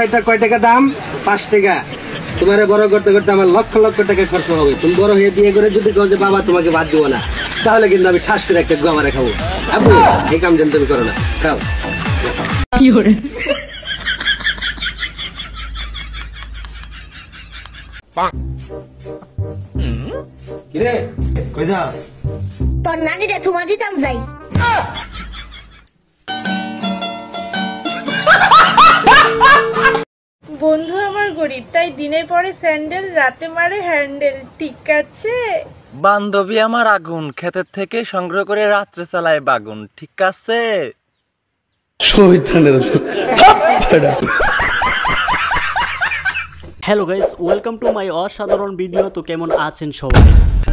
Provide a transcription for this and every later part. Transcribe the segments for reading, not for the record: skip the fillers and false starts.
এটা কয় টাকা দাম? 5 টাকা। তোমারে বড় করতে করতে আমার লক্ষ লক্ষ টাকা খরচ হবে। তুমি বড় হয়ে বিয়ে করে যদি কও যে বাবা তোমাকে বাদ দিব না, তাহলে কিন্তু আমি ঠাস করে একটা গোমারে খাবো। আবু এই কাম যেন তুমি করো না, খাও। কি করে কিরে কই যাস? তোর নানিরে চুমা দিতাম যাই। বন্ধু আমার গরিব, তাই দিনে পরে স্যান্ডেল, রাতে মারে হ্যান্ডেল, ঠিক আছে? বান্ধবী আমার আগুন, ক্ষেতের থেকে সংগ্রহ করে রাত্রে চালায় বাগুন, ঠিক আছে? Hello guys, welcome to my অসাধারণ ভিডিও। তো কেমন আছেন সবাই?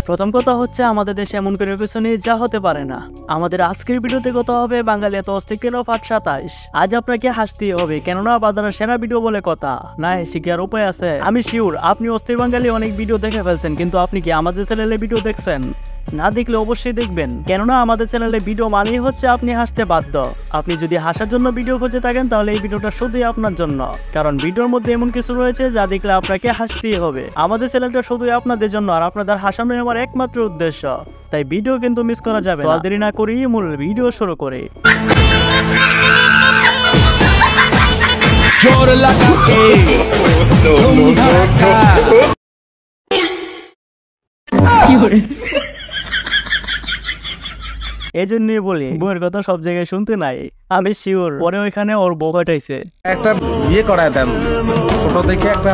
প্রথম কথা হচ্ছে আমাদের দেশে এমন কোনো কিছু নেই যা হতে পারে না। আমাদের আজকের ভিডিওতে কথা হবে বাঙালি এত অস্থির কেন পাঠ 27। আজ আপনাকে হাসতেই হবে, কেননা বাজারের সেরা ভিডিও বলে কথা, না শিখার উপায় আছে। আমি শিওর আপনি অস্থির বাঙালি অনেক ভিডিও দেখে ফেলছেন, কিন্তু আপনি কি আমাদের চ্যানেলে ভিডিও দেখছেন? না দেখলে অবশ্যই দেখবেন, কেননা আমাদের চ্যানেলে ভিডিও মানেই হচ্ছে আপনি হাসতে বাধ্য। আপনি যদি হাসার জন্য ভিডিও খুঁজে থাকেন তাহলে এই ভিডিওটা শুধুই আপনার জন্য, কারণ ভিডিওর মধ্যে এমন কিছু রয়েছে যা দেখলে আপনাকে হাসতেই হবে। আমাদের চ্যানেলটা শুধুই আপনাদের জন্য, আর আপনাদের হাসানোই আমার একমাত্র উদ্দেশ্য, তাই ভিডিও কিন্তু মিস করা যাবে না। দেরি না করি মূল ভিডিও শুরু করে। জোর লাগা কে ধুম ধাড়াকা। কি করে এই জন্যই বলি বউয়ের কথা সব জায়গায় শুনতে নাই। আমি শিওর পরে ওইখানে ওর বউ হটাইছে। একটা বিয়ে করায় দেন, ছোট থেকে একটা,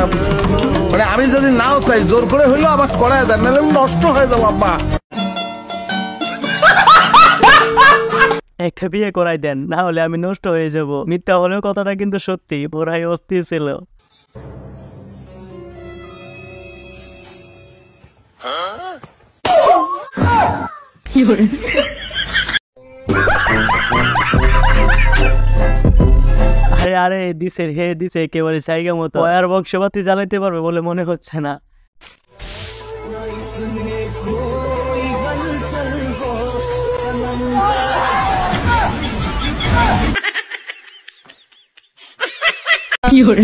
মানে আমি যদি নাও চাই জোর করে হইলো আবার করায় দেন, নাহলে নষ্ট হয়ে যাবো আব্বা। একটা বিয়ে করাই দেন, না হলে আমি নষ্ট হয়ে যাব। মিথ্যা হলেও কথাটা কিন্তু সত্যি, ওরাই অস্থির ছিল। কি করে আরে আরে দিছে হে দিছে একেবারে জায়গা মতো। আর বংশবাতি জ্বালাইতে পারবে বলে মনে হচ্ছে না। কি করে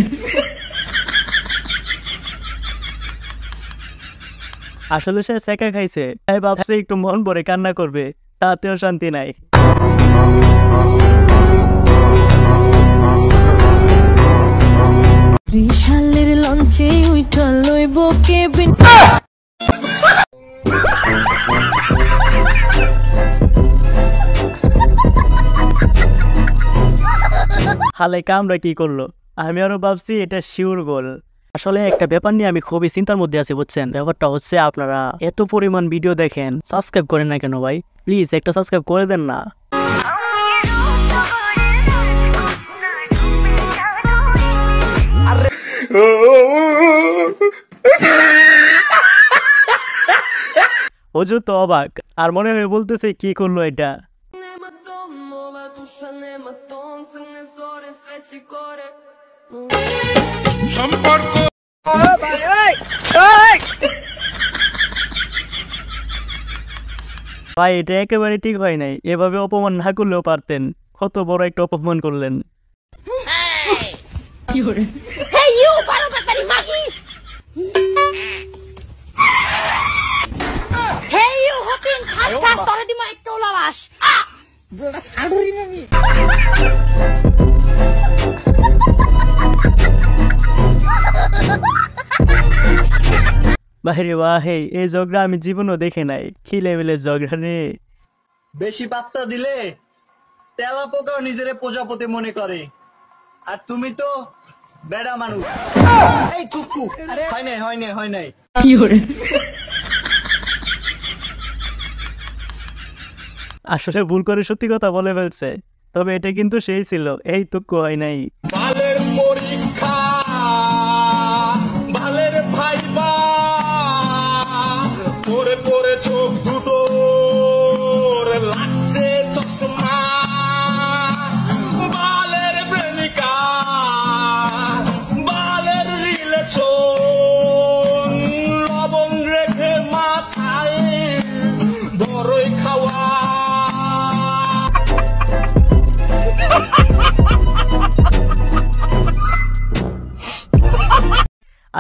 আসলে সে সেকা খাইছে, তাই ভাবছে একটু মন ভরে কান্না করবে, তাতেও শান্তি নাই। রিশালের লঞ্চে উইঠা লইব কেবিন। হালে কামরা কি করলো, আমি আরো ভাবছি এটা শিওর গোল। আসলে একটা ব্যাপার নিয়ে আমি খুবই চিন্তার মধ্যে আছি, বুঝছেন? ব্যাপারটা হচ্ছে আপনারা এত পরিমাণ ভিডিও দেখেন, সাবস্ক্রাইব করেন না কেন ভাই? প্লিজ একটা সাবস্ক্রাইব করে দেন না। ওজু তো অবাক, আর মনে হয় বলতেছে কি করলো এটা। ভাই এটা একেবারে ঠিক হয় নাই, এভাবে অপমান না করলেও পারতেন। কত বড় একটা অপমান করলেন। কি করে বাহিরে বাহে, এই ঝগড়া আমি জীবনও দেখে নাই। কি লেভেলের ঝগড়া রে! বেশি পাত্তা দিলে তেলা পোকাও নিজের প্রজাপতি মনে করে, আর তুমি তো বেড়া মানুষ। এই কুকু হয় নাই হয় নাই হয় নাই। কি করে আসলে ভুল করে সত্যি কথা বলে ফেলছে, তবে এটা কিন্তু সেই ছিল। এই টুকু হয় নাই। বালের পরীক্ষা বালের ভাইবা, পরে পরে চোখ দুটো লাগছে চশমা। বালের প্রেমিকা বালের রিলেশন, লবণ রেখে মাথায় বড়ই খাওয়া।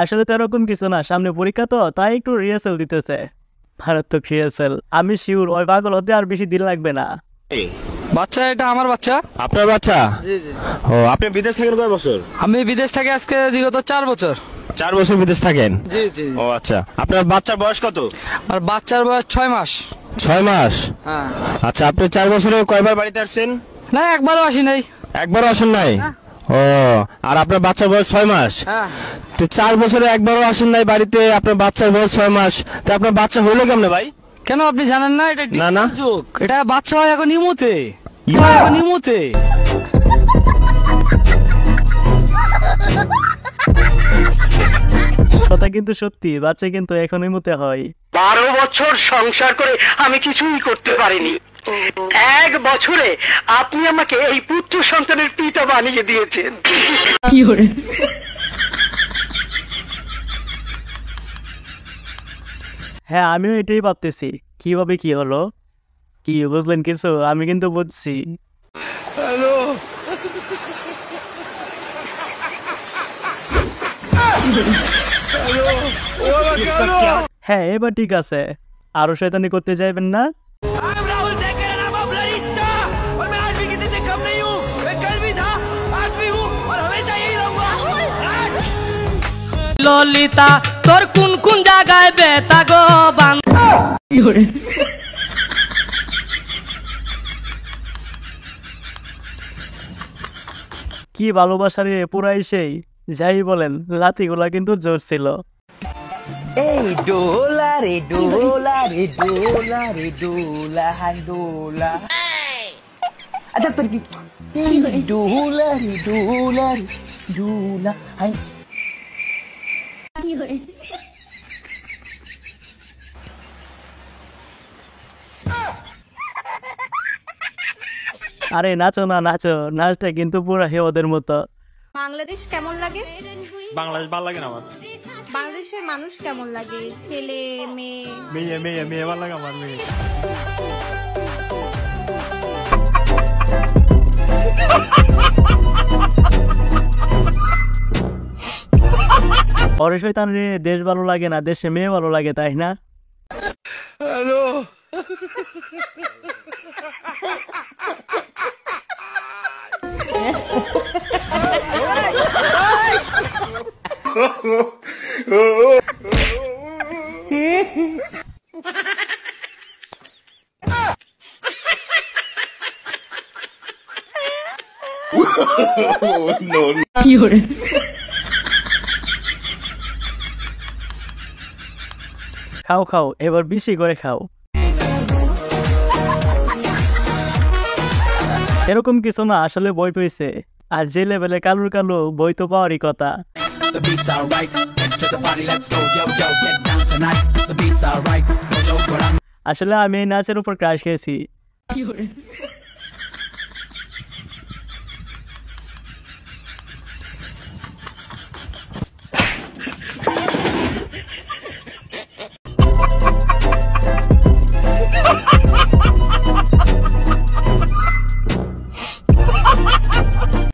আসলে তো এরকম কিছু না, সামনে পরীক্ষা তো তাই একটু রিহার্সাল দিতেছে। মারাত্মক রিহার্সাল, আমি শিওর ওই পাগল হতে আর বেশি দিন লাগবে না। বাচ্চা, এটা আমার বাচ্চা। আপনার বাচ্চা? জি জি। ও, আপনি বিদেশ থাকেন কয় বছর? আমি বিদেশ থেকে আজকে বিগত 4 বছর। 4 বছর বিদেশ থাকেন? জি জি। ও আচ্ছা, আপনার বাচ্চার বয়স কত? আর বাচ্চার বয়স 6 মাস। 6 মাস? হ্যাঁ। আচ্ছা, আপনি 4 বছরে কয়বার বাড়িতে আসছেন? না, একবারও আসি নাই। একবারও আসেন নাই? ও, আর আপনার বাচ্চার বয়স 6 মাস? হ্যাঁ। তো 4 বছরে একবারও আসেন নাই বাড়িতে, আপনার বাচ্চার বয়স 6 মাস, তো আপনার বাচ্চা হইলো কেমনে ভাই? কেন আপনি জানেন না? এটা না না, যোগ। এটা বাচ্চা হয় এখন ইমুতে। ইমুতে। কথা কিন্তু সত্যি, বাচ্চা কিন্তু এখনই মতে হয়। 12 বছর সংসার করে আমি কিছুই করতে পারিনি। 1 বছরে আপনি আমাকে এই পুত্র সন্তানের পিতা বানিয়ে দিয়েছেন। হ্যাঁ, আমিও এটাই ভাবতেছি, কিভাবে কি হলো। কি বুঝলেন কিছু? আমি কিন্তু বুঝছি। হ্যাঁ, এবার ঠিক আছে, আরো শয়তানি করতে যাইবেন না। ললিতা, তোর কোন কোন জায়গায় বেতা গো বাং। কি ভালোবাসা রে, পুরাই সেই। যাই বলেন, লাতিগুলা কিন্তু জোর ছিল। এই ডোলা রে ডোলা রে ডোলা রে ডোলা হাই ডোলা। আচ্ছা তোর কি এই ডোলা রে ডোলা রে ডোলা হাই। আরে নাচো না, নাচো, নাচটা কিন্তু পুরা হে ওদের মতো। বাংলাদেশ কেমন লাগে? বাংলাদেশ ভালো লাগে না আমার। বাংলাদেশের মানুষ কেমন লাগে? ছেলে মেয়ে? মেয়ে মেয়ে মেয়ে ভালো লাগে আমার, মেয়ে। অরে শয়তান রে, দেশ ভালো লাগে না, দেশে মেয়ে ভালো লাগে, তাই না? খাও খাও, এবার বেশি করে খাও। এরকম কিছু না, আসলে বই পেয়েছে, আর যে লেভেলে কালুর কালু, বই তো পাওয়ারই কথা। আসলে আমি এই নাচের উপর ক্রাশ খেয়েছি।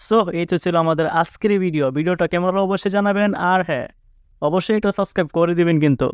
সো এই তো ছিল আমাদের আজকের ভিডিওটা কেমন হলো অবশ্যই জানাবেন, আর হ্যাঁ অবশ্যই এটা সাবস্ক্রাইব করে দিবেন কিন্তু।